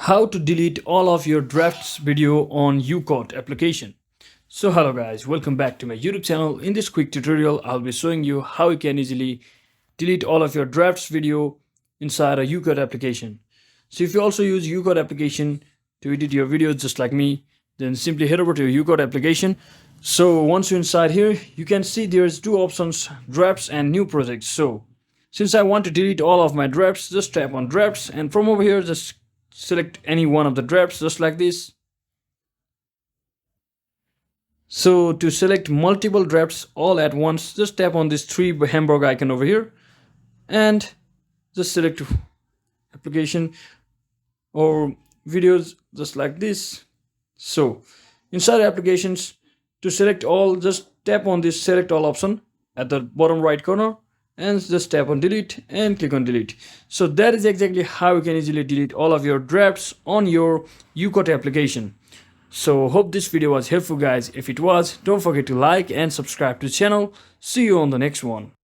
How to delete all of your drafts video on YouCut application. So hello guys, welcome back to my YouTube channel. In this quick tutorial, I'll be showing you how you can easily delete all of your drafts video inside a YouCut application. So if you also use YouCut application to edit your videos just like me, then simply head over to your YouCut application. So once you're inside here, you can see there's two options, drafts and new projects. So since I want to delete all of my drafts, just tap on drafts, and from over here just select any one of the drafts just like this. So to select multiple drafts all at once, just tap on this three hamburger icon over here and just select application or videos just like this. So inside applications, to select all, just tap on this select all option at the bottom right corner and just tap on delete and click on delete. So that is exactly how you can easily delete all of your drafts on your YouCut application. So hope this video was helpful guys. If it was, don't forget to like and subscribe to the channel. See you on the next one.